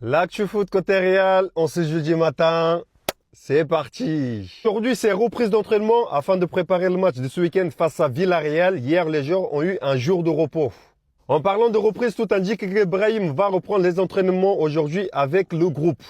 L'actu foot côté Real, on se jeudi matin, c'est parti. Aujourd'hui, c'est reprise d'entraînement afin de préparer le match de ce week-end face à Villarreal. Hier, les joueurs ont eu un jour de repos. En parlant de reprise, tout indique que Brahim va reprendre les entraînements aujourd'hui avec le groupe.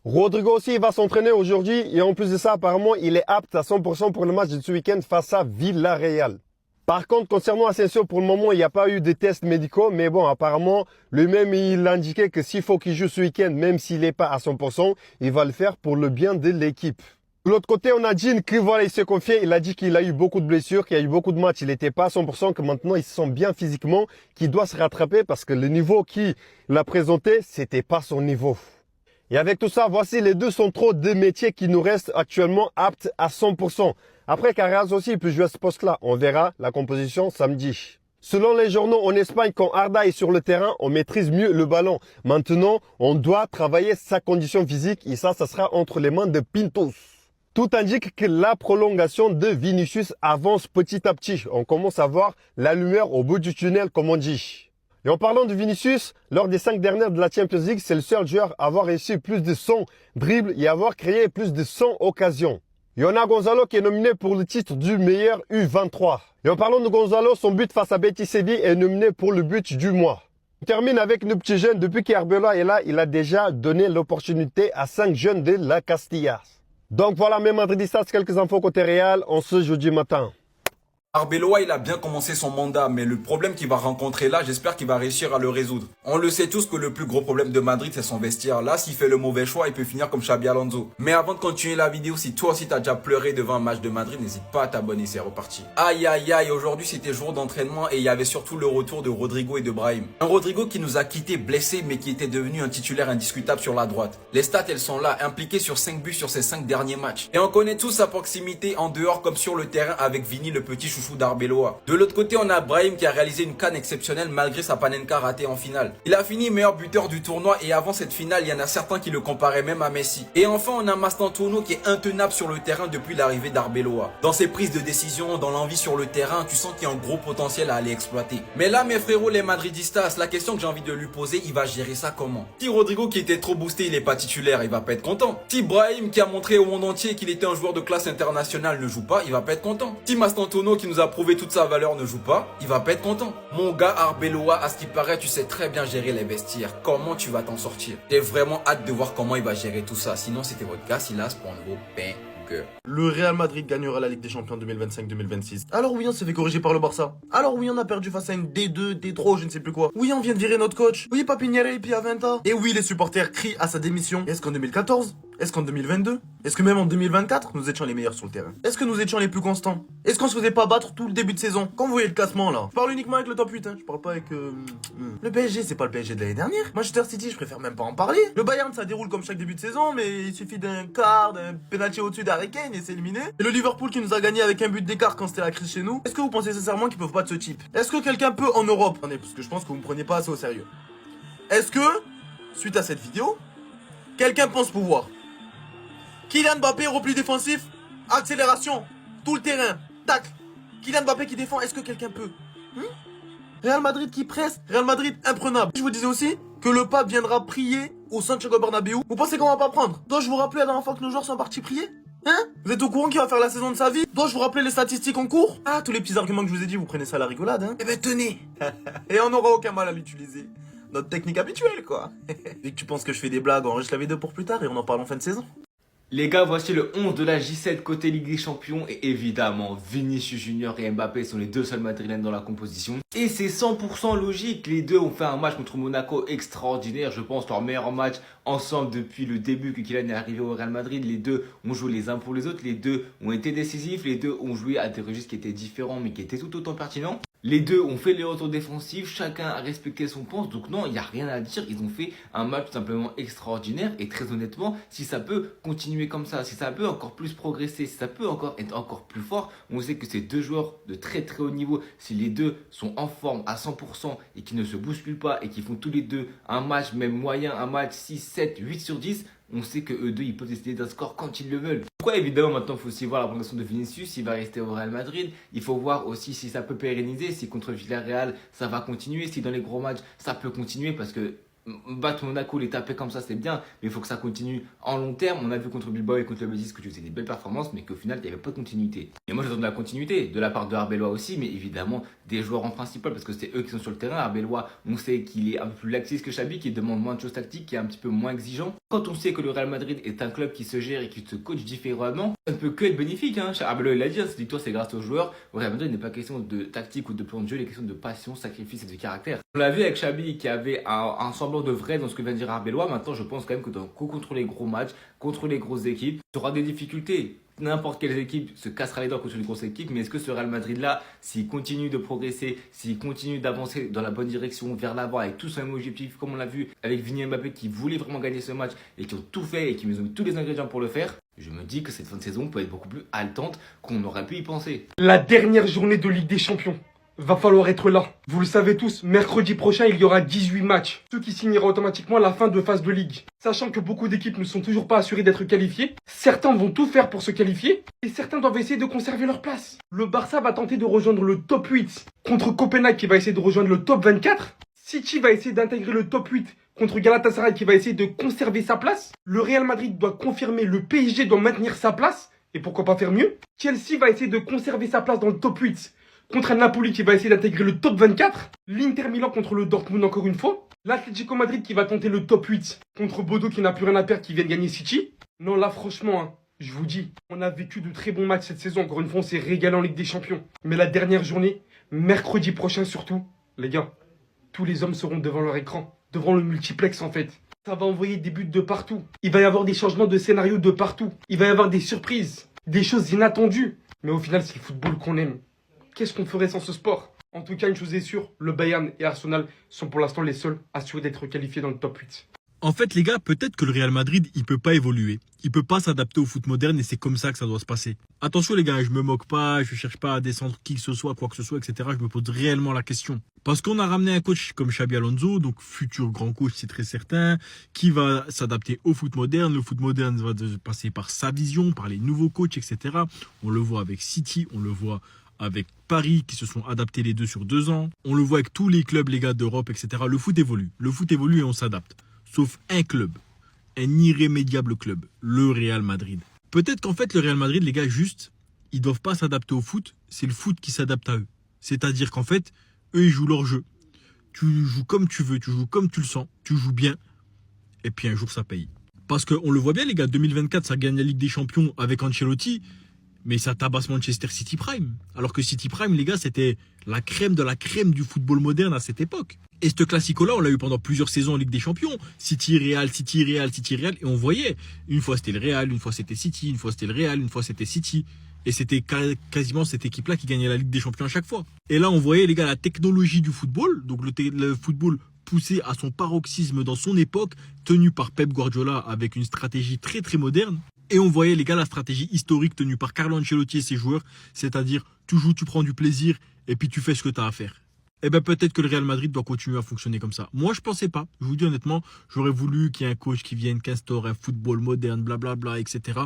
Rodrigo aussi va s'entraîner aujourd'hui et en plus de ça, apparemment, il est apte à 100% pour le match de ce week-end face à Villarreal. Par contre, concernant Asensio, pour le moment, il n'y a pas eu de tests médicaux. Mais bon, apparemment, lui-même, il indiquait que s'il faut qu'il joue ce week-end, même s'il n'est pas à 100%, il va le faire pour le bien de l'équipe. De l'autre côté, on a Jean qui voilà, il s'est confié. Il a dit qu'il a eu beaucoup de blessures, qu'il y a eu beaucoup de matchs. Il n'était pas à 100%, que maintenant, il se sent bien physiquement, qu'il doit se rattraper parce que le niveau qu'il a présenté, c'était pas son niveau. Et avec tout ça, voici les deux centraux de métiers qui nous restent actuellement aptes à 100%. Après, Carras aussi, il peut jouer à ce poste-là. On verra la composition samedi. Selon les journaux en Espagne, quand Arda est sur le terrain, on maîtrise mieux le ballon. Maintenant, on doit travailler sa condition physique et ça sera entre les mains de Pintos. Tout indique que la prolongation de Vinicius avance petit à petit. On commence à voir la lumière au bout du tunnel, comme on dit. Et en parlant de Vinicius, lors des 5 dernières de la Champions League, c'est le seul joueur à avoir réussi plus de 100 dribbles et à avoir créé plus de 100 occasions. Il y en a Gonzalo qui est nominé pour le titre du meilleur U23. Et en parlant de Gonzalo, son but face à Betis Séville est nominé pour le but du mois. On termine avec nos petits jeunes. Depuis qu'Arbeloa est là, il a déjà donné l'opportunité à 5 jeunes de la Castilla. Donc voilà, mes Madridistas, quelques infos côté Real en ce jeudi matin. Arbeloa, il a bien commencé son mandat, mais le problème qu'il va rencontrer là, j'espère qu'il va réussir à le résoudre. On le sait tous que le plus gros problème de Madrid, c'est son vestiaire. Là, s'il fait le mauvais choix, il peut finir comme Xabi Alonso. Mais avant de continuer la vidéo, si toi aussi t'as déjà pleuré devant un match de Madrid, n'hésite pas à t'abonner, c'est reparti. Aïe aïe aïe, aujourd'hui c'était jour d'entraînement et il y avait surtout le retour de Rodrigo et de Brahim. Un Rodrigo qui nous a quittés blessé, mais qui était devenu un titulaire indiscutable sur la droite. Les stats, elles sont là, impliqué sur 5 buts sur ses 5 derniers matchs. Et on connaît tous sa proximité en dehors comme sur le terrain avec Vini, le petit chouchou d'Arbeloa. De l'autre côté, on a Brahim qui a réalisé une CAN exceptionnelle malgré sa Panenka ratée en finale. Il a fini meilleur buteur du tournoi et avant cette finale, il y en a certains qui le comparaient même à Messi. Et enfin, on a Mastantuono qui est intenable sur le terrain depuis l'arrivée d'Arbeloa. Dans ses prises de décision, dans l'envie sur le terrain, tu sens qu'il y a un gros potentiel à aller exploiter. Mais là, mes frérots, les Madridistas, la question que j'ai envie de lui poser, il va gérer ça comment? Si Rodrigo qui était trop boosté, il est pas titulaire, il va pas être content. Si Brahim qui a montré au monde entier qu'il était un joueur de classe internationale ne joue pas, il va pas être content. Si Mastantuono qui nous a prouvé toute sa valeur ne joue pas, il va pas être content. Mon gars Arbeloa, à ce qui paraît, tu sais très bien gérer les vestiaires. Comment tu vas t'en sortir? J'ai vraiment hâte de voir comment il va gérer tout ça. Sinon, c'était votre gars Silas pour un nouveau banger. Le Real Madrid gagnera la Ligue des Champions 2025-2026. Alors oui, on s'est fait corriger par le Barça. Alors oui, on a perdu face à une D2, D3, je ne sais plus quoi. Oui, on vient de virer notre coach. Oui, Papiniere et Piaventa. Et oui, les supporters crient à sa démission. Est-ce qu'en 2014? Est-ce qu'en 2022? Est-ce que même en 2024, nous étions les meilleurs sur le terrain? Est-ce que nous étions les plus constants? Est-ce qu'on se faisait pas battre tout le début de saison? Quand vous voyez le classement là, je parle uniquement avec le top 8, hein. Je parle pas avec... Le PSG, c'est pas le PSG de l'année dernière. Manchester City, je préfère même pas en parler. Le Bayern, ça déroule comme chaque début de saison, mais il suffit d'un quart, d'un penalty au-dessus d'Harry Kane et c'est éliminé. Et le Liverpool qui nous a gagné avec un but d'écart quand c'était la crise chez nous. Est-ce que vous pensez sincèrement qu'ils peuvent battre ce type? Est-ce que quelqu'un peut en Europe? Attendez, parce que je pense que vous me prenez pas assez au sérieux. Est-ce que, suite à cette vidéo, quelqu'un pense pouvoir? Kylian Mbappé, repli défensif, accélération, tout le terrain, tac. Kylian Mbappé qui défend, est-ce que quelqu'un peut? Real Madrid qui presse, Real Madrid imprenable. Je vous disais aussi que le pape viendra prier au Santiago Bernabéu. Vous pensez qu'on va pas prendre? Dois-je vous rappeler la dernière fois que nos joueurs sont partis prier? Hein? Vous êtes au courant qu'il va faire la saison de sa vie? Dois-je vous rappeler les statistiques en cours? Ah, tous les petits arguments que je vous ai dit, vous prenez ça à la rigolade, hein? Eh ben tenez. Et on n'aura aucun mal à l'utiliser. Notre technique habituelle, quoi. Dès que tu penses que je fais des blagues, enregistre la vidéo pour plus tard et on en parle en fin de saison. Les gars, voici le 11 de la J7 côté Ligue des Champions et évidemment Vinicius Junior et Mbappé sont les deux seuls madrilènes dans la composition. Et c'est 100% logique, les deux ont fait un match contre Monaco extraordinaire, je pense leur meilleur match ensemble depuis le début que Kylian est arrivé au Real Madrid. Les deux ont joué les uns pour les autres, les deux ont été décisifs, les deux ont joué à des registres qui étaient différents mais qui étaient tout autant pertinents. Les deux ont fait les retours défensifs, chacun a respecté son poste, donc non, il n'y a rien à dire. Ils ont fait un match tout simplement extraordinaire et très honnêtement, si ça peut continuer comme ça, si ça peut encore plus progresser, si ça peut encore être encore plus fort, on sait que ces deux joueurs de très très haut niveau, si les deux sont en forme à 100% et qui ne se bousculent pas et qui font tous les deux un match même moyen, un match 6, 7, 8 sur 10, on sait que eux deux, ils peuvent décider d'un score quand ils le veulent. Pourquoi évidemment maintenant, il faut aussi voir la progression de Vinicius, il va rester au Real Madrid. Il faut voir aussi si ça peut pérenniser, si contre Villarreal, ça va continuer, si dans les gros matchs, ça peut continuer parce que battre Monaco, les taper comme ça, c'est bien, mais il faut que ça continue en long terme. On a vu contre Bilbao et contre le Betis que tu faisais des belles performances, mais qu'au final, il n'y avait pas de continuité. Et moi, j'attends de la continuité, de la part de Arbeloa aussi, mais évidemment des joueurs en principal, parce que c'est eux qui sont sur le terrain. Arbeloa, on sait qu'il est un peu plus laxiste que Xabi, qui demande moins de choses tactiques, qui est un petit peu moins exigeant. Quand on sait que le Real Madrid est un club qui se gère et qui se coach différemment, ça ne peut que être bénéfique. Arbeloa, il l'a dit, cette victoire, c'est grâce aux joueurs. Au Real Madrid, il n'est pas question de tactique ou de plan de jeu, il est question de passion, sacrifice et de caractère. On l'a vu avec Xabi, qui avait un semblant de vrai dans ce que vient de dire Arbeloa. Maintenant, je pense quand même que contre les gros matchs, contre les grosses équipes, tu auras des difficultés. N'importe quelle équipe se cassera les dents contre une grosse équipe, mais est-ce que ce Real Madrid-là, s'il continue de progresser, s'il continue d'avancer dans la bonne direction, vers l'avant, avec tout son même objectif, comme on l'a vu avec Vini et Mbappé qui voulaient vraiment gagner ce match et qui ont tout fait et qui nous ont mis tous les ingrédients pour le faire, je me dis que cette fin de saison peut être beaucoup plus haletante qu'on aurait pu y penser. La dernière journée de Ligue des Champions. Va falloir être là. Vous le savez tous, mercredi prochain, il y aura 18 matchs. Ce qui signera automatiquement la fin de phase de ligue. Sachant que beaucoup d'équipes ne sont toujours pas assurées d'être qualifiées, certains vont tout faire pour se qualifier et certains doivent essayer de conserver leur place. Le Barça va tenter de rejoindre le top 8 contre Copenhague qui va essayer de rejoindre le top 24. City va essayer d'intégrer le top 8 contre Galatasaray qui va essayer de conserver sa place. Le Real Madrid doit confirmer, le PSG doit maintenir sa place. Et pourquoi pas faire mieux? Chelsea va essayer de conserver sa place dans le top 8 contre un Napoli qui va essayer d'intégrer le top 24. L'Inter Milan contre le Dortmund encore une fois. L'Atlético Madrid qui va tenter le top 8 contre Bodo qui n'a plus rien à perdre qui vient de gagner City. Non là franchement, je vous dis, on a vécu de très bons matchs cette saison. Encore une fois on s'est régalé en Ligue des Champions. Mais la dernière journée, mercredi prochain surtout, les gars, tous les hommes seront devant leur écran. Devant le multiplex en fait. Ça va envoyer des buts de partout. Il va y avoir des changements de scénario de partout. Il va y avoir des surprises. Des choses inattendues. Mais au final c'est le football qu'on aime. Qu'est-ce qu'on ferait sans ce sport? En tout cas, une chose est sûre, le Bayern et Arsenal sont pour l'instant les seuls assurés d'être qualifiés dans le top 8. En fait, les gars, peut-être que le Real Madrid, il peut pas évoluer. Il peut pas s'adapter au foot moderne et c'est comme ça que ça doit se passer. Attention les gars, je me moque pas, je cherche pas à descendre qui que ce soit, quoi que ce soit, etc. Je me pose réellement la question. Parce qu'on a ramené un coach comme Xabi Alonso, donc futur grand coach, c'est très certain, qui va s'adapter au foot moderne. Le foot moderne va passer par sa vision, par les nouveaux coachs, etc. On le voit avec City, on le voit avec Paris qui se sont adaptés les deux sur 2 ans. On le voit avec tous les clubs, les gars, d'Europe, etc. Le foot évolue. Le foot évolue et on s'adapte. Sauf un club. Un irrémédiable club. Le Real Madrid. Peut-être qu'en fait, le Real Madrid, les gars, juste, ils doivent pas s'adapter au foot. C'est le foot qui s'adapte à eux. C'est-à-dire qu'en fait, eux, ils jouent leur jeu. Tu joues comme tu veux, tu joues comme tu le sens, tu joues bien. Et puis un jour, ça paye. Parce qu'on le voit bien, les gars, 2024, ça gagne la Ligue des Champions avec Ancelotti. Mais ça tabasse Manchester City Prime. Alors que City Prime, les gars, c'était la crème de la crème du football moderne à cette époque. Et ce classico-là, on l'a eu pendant plusieurs saisons en Ligue des Champions. City, Real, City, Real, City, Real. Et on voyait, une fois c'était le Real, une fois c'était City, une fois c'était le Real, une fois c'était City. Et c'était quasiment cette équipe-là qui gagnait la Ligue des Champions à chaque fois. Et là, on voyait, les gars, la technologie du football. Donc le football poussé à son paroxysme dans son époque, tenu par Pep Guardiola avec une stratégie très très moderne. Et on voyait, les gars, la stratégie historique tenue par Carlo Ancelotti et ses joueurs, c'est-à-dire tu joues, tu prends du plaisir et puis tu fais ce que tu as à faire. Eh bien, peut-être que le Real Madrid doit continuer à fonctionner comme ça. Moi, je pensais pas. Je vous dis honnêtement, j'aurais voulu qu'il y ait un coach qui vienne, qui instaure un football moderne, blablabla, etc.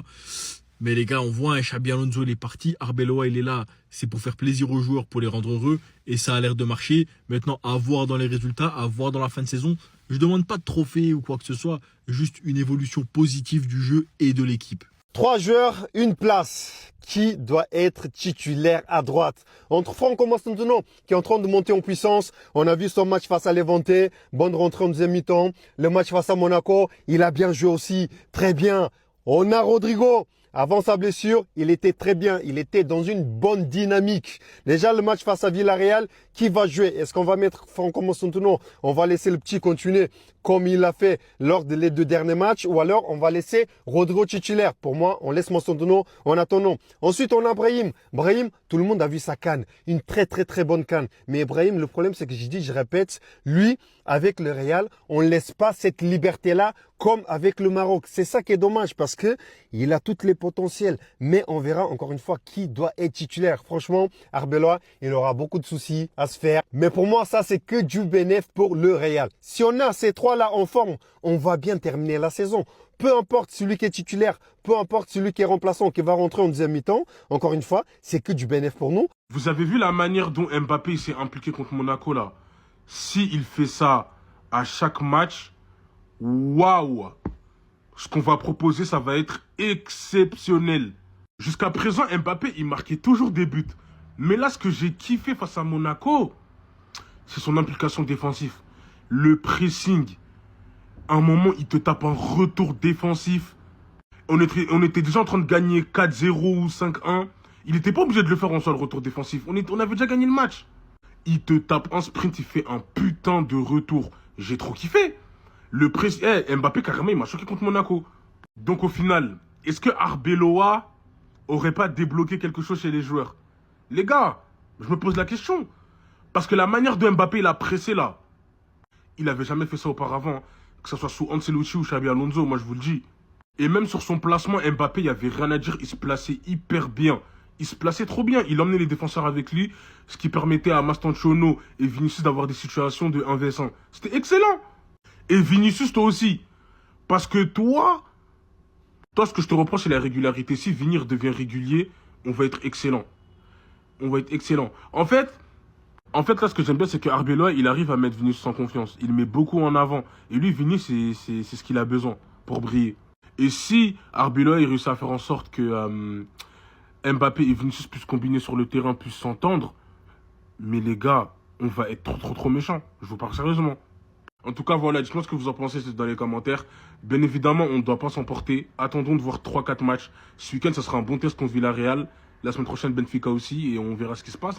Mais les gars, on voit, un Xabi Alonso, il est parti. Arbeloa, il est là. C'est pour faire plaisir aux joueurs, pour les rendre heureux. Et ça a l'air de marcher. Maintenant, à voir dans les résultats, à voir dans la fin de saison. Je ne demande pas de trophée ou quoi que ce soit. Juste une évolution positive du jeu et de l'équipe. 3 joueurs, une place. Qui doit être titulaire à droite? Entre Franco Mastantuono, qui est en train de monter en puissance. On a vu son match face à Levante. Bonne rentrée en deuxième mi-temps. Le match face à Monaco, il a bien joué aussi. Très bien. On a Rodrigo. Avant sa blessure, il était très bien. Il était dans une bonne dynamique. Déjà, le match face à Villarreal, qui va jouer? Est-ce qu'on va mettre Franco Mastantuono? On va laisser le petit continuer comme il l'a fait lors des 2 derniers matchs, ou alors on va laisser Rodrigo titulaire. Pour moi, on laisse Mastantuono en attendant. Ensuite, on a Brahim. Brahim, tout le monde a vu sa canne. Une très très très bonne canne. Mais Brahim, le problème, c'est que je répète, lui, avec le Real, on ne laisse pas cette liberté-là comme avec le Maroc. C'est ça qui est dommage parce que il a toutes les potentiels. Mais on verra encore une fois qui doit être titulaire. Franchement, Arbeloa, il aura beaucoup de soucis à se faire. Mais pour moi, ça, c'est que du bénéf pour le Real. Si on a ces 3-là en forme, on va bien terminer la saison. Peu importe celui qui est titulaire, peu importe celui qui est remplaçant, qui va rentrer en deuxième mi-temps. Encore une fois, c'est que du bénéf pour nous. Vous avez vu la manière dont Mbappé s'est impliqué contre Monaco là? S'il fait ça à chaque match, Waouh! Ce qu'on va proposer, ça va être exceptionnel. Jusqu'à présent, Mbappé, il marquait toujours des buts. Mais là, ce que j'ai kiffé face à Monaco, c'est son implication défensive. Le pressing. À un moment, il te tape un retour défensif. On était déjà en train de gagner 4-0 ou 5-1. Il n'était pas obligé de le faire en soi, le retour défensif. On avait déjà gagné le match. Il te tape un sprint, il fait un putain de retour. J'ai trop kiffé. Mbappé, carrément, il m'a choqué contre Monaco. Donc au final, est-ce que Arbeloa aurait pas débloqué quelque chose chez les joueurs? Les gars, je me pose la question. Parce que la manière de Mbappé, il a pressé là. Il avait jamais fait ça auparavant. Que ce soit sous Ancelotti ou Xabi Alonso, moi je vous le dis. Et même sur son placement, Mbappé, il n'y avait rien à dire. Il se plaçait hyper bien. Il se plaçait trop bien. Il emmenait les défenseurs avec lui. Ce qui permettait à Mastantuono et Vinicius d'avoir des situations de 1v1. C'était excellent. Et Vinicius, toi aussi. Parce que toi, ce que je te reproche, c'est la régularité. Si Vinir devient régulier, on va être excellent. On va être excellent. En fait, là, ce que j'aime bien, c'est que Arbeloa, il arrive à mettre Vinicius en confiance. Il met beaucoup en avant. Et lui, Vinicius, c'est ce qu'il a besoin pour briller. Et si Arbeloa, il réussit à faire en sorte que Mbappé et Vinicius puissent combiner sur le terrain, puissent s'entendre, mais les gars, on va être trop méchants. Je vous parle sérieusement. En tout cas, voilà, dites-moi ce que vous en pensez dans les commentaires. Bien évidemment, on ne doit pas s'emporter. Attendons de voir 3-4 matchs. Ce week-end, ça sera un bon test contre Villarreal. La semaine prochaine, Benfica aussi. Et on verra ce qui se passe.